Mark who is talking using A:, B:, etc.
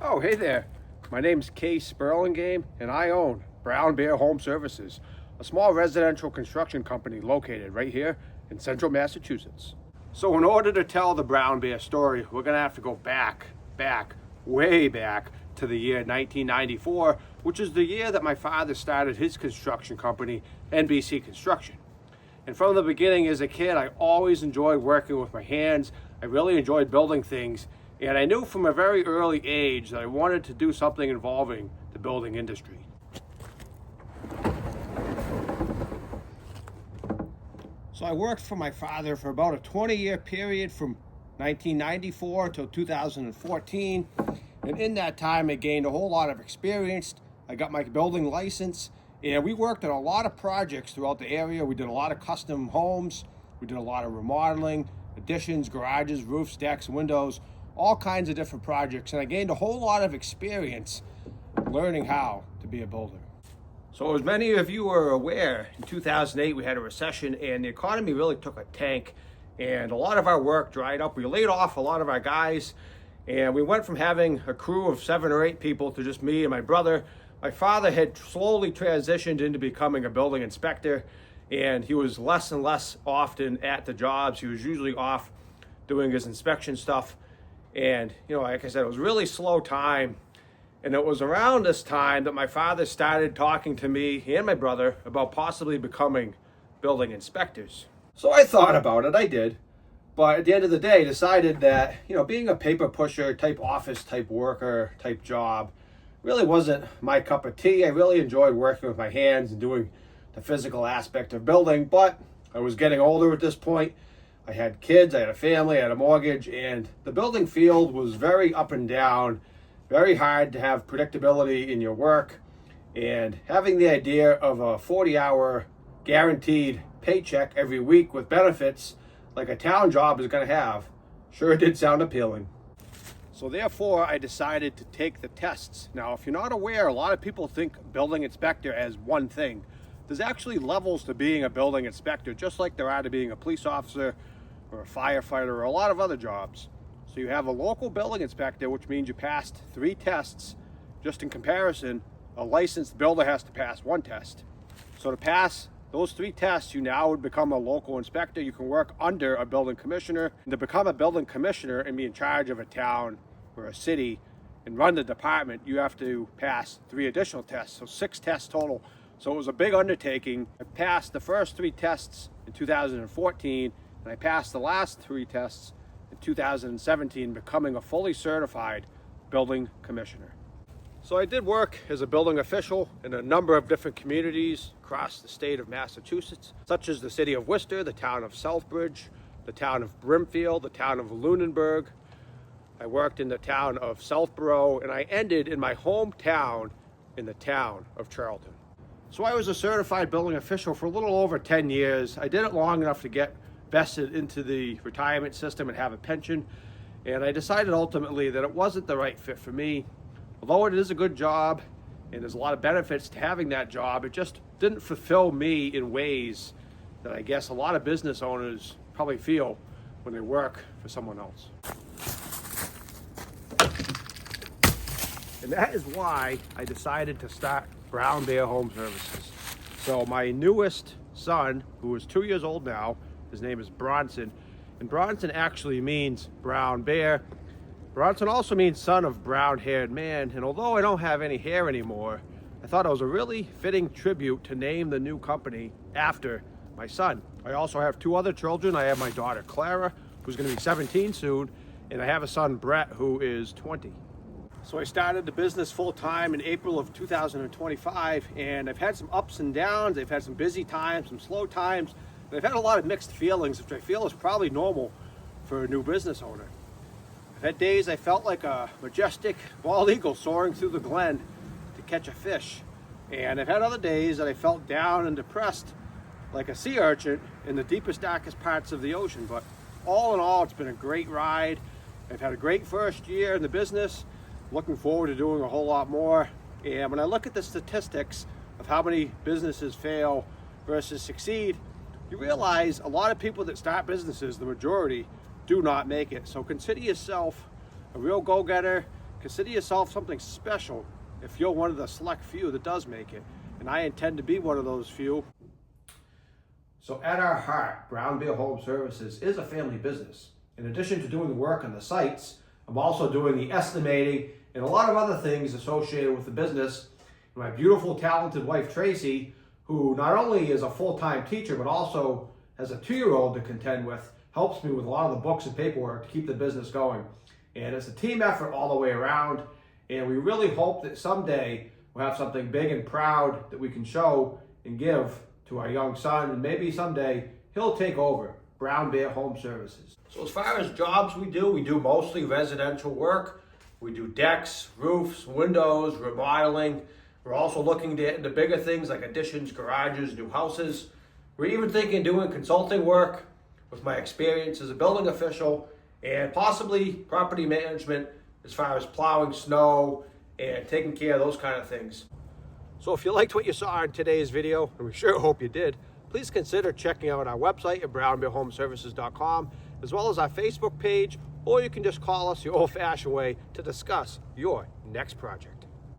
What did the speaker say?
A: Oh, hey there. My name's Case Burlingame, and I own Brown Bear Home Services, a small residential construction company located right here in central Massachusetts. So in order to tell the Brown Bear story, we're going to have to go back, way back to the year 1994, which is the year that my father started his construction company, NBC Construction. And from the beginning as a kid, I always enjoyed working with my hands. I really enjoyed building things. And I knew from a very early age that I wanted to do something involving the building industry. So I worked for my father for about a 20-year period from 1994 until 2014. And in that time, I gained a whole lot of experience. I got my building license, and we worked on a lot of projects throughout the area. We did a lot of custom homes. We did a lot of remodeling, additions, garages, roofs, decks, windows, all kinds of different projects. And I gained a whole lot of experience learning how to be a builder. So as many of you are aware, in 2008 we had a recession and the economy really took a tank and a lot of our work dried up. We laid off a lot of our guys and we went from having a crew of 7 or 8 people to just me and my brother. My father had slowly transitioned into becoming a building inspector, and he was less and less often at the jobs. He was usually off doing his inspection stuff. And, like I said, it was really slow time. And it was around this time that my father started talking to me and my brother about possibly becoming building inspectors. So I thought about it, I did. But at the end of the day, decided that, being a paper pusher type office type worker type job really wasn't my cup of tea. I really enjoyed working with my hands and doing the physical aspect of building, but I was getting older at this point. I had kids, I had a family, I had a mortgage, and the building field was very up and down, very hard to have predictability in your work. And having the idea of a 40-hour guaranteed paycheck every week with benefits like a town job is going to have sure did sound appealing. So therefore, I decided to take the tests. Now, if you're not aware, a lot of people think building inspector as one thing. There's actually levels to being a building inspector, just like there are to being a police officer or a firefighter or a lot of other jobs. So you have a local building inspector, which means you passed 3 tests. Just in comparison, a licensed builder has to pass 1 test. So to pass those 3 tests, you now would become a local inspector. You can work under a building commissioner. And to become a building commissioner and be in charge of a town or a city and run the department, you have to pass 3 additional tests, so 6 tests total. So it was a big undertaking. I passed the first 3 tests in 2014, and I passed the last 3 tests in 2017, becoming a fully certified building commissioner. So I did work as a building official in a number of different communities across the state of Massachusetts, such as the city of Worcester, the town of Southbridge, the town of Brimfield, the town of Lunenburg. I worked in the town of Southborough, and I ended in my hometown in the town of Charlton. So I was a certified building official for a little over 10 years. I did it long enough to get vested into the retirement system and have a pension. And I decided ultimately that it wasn't the right fit for me. Although it is a good job and there's a lot of benefits to having that job, it just didn't fulfill me in ways that I guess a lot of business owners probably feel when they work for someone else. And that is why I decided to start Brown Bear Home Services. So my newest son, who is 2 years old now, his name is Bronson, and Bronson actually means brown bear. Bronson also means son of brown-haired man, and although I don't have any hair anymore, I thought it was a really fitting tribute to name the new company after my son. I also have 2 other children. I have my daughter Clara, who's going to be 17 soon, and I have a son Brett, who is 20. So I started the business full-time in April of 2025, and I've had some ups and downs. I've had some busy times, some slow times, and I've had a lot of mixed feelings, which I feel is probably normal for a new business owner. I've had days I felt like a majestic bald eagle soaring through the glen to catch a fish, and I've had other days that I felt down and depressed like a sea urchin in the deepest, darkest parts of the ocean. But all in all, it's been a great ride. I've had a great first year in the business. Looking forward to doing a whole lot more. And when I look at the statistics of how many businesses fail versus succeed, you realize a lot of people that start businesses, the majority, do not make it. So consider yourself a real go-getter Consider yourself something special if you're one of the select few that does make it. And I intend to be one of those few. So at our heart, Brown Bear Home Services is a family business. In addition to doing the work on the sites, I'm also doing the estimating and a lot of other things associated with the business. My beautiful, talented wife, Tracy, who not only is a full-time teacher, but also has a 2-year-old to contend with, helps me with a lot of the books and paperwork to keep the business going. And it's a team effort all the way around. And we really hope that someday we'll have something big and proud that we can show and give to our young son. And maybe someday he'll take over Brown Bear Home Services. So as far as jobs we do mostly residential work. We do decks, roofs, windows, remodeling. We're also looking to get into bigger things like additions, garages, new houses. We're even thinking of doing consulting work with my experience as a building official and possibly property management as far as plowing snow and taking care of those kind of things. So if you liked what you saw in today's video, and we sure hope you did, please consider checking out our website at brownbearhomeservices.com, as well as our Facebook page, or you can just call us the old-fashioned way to discuss your next project.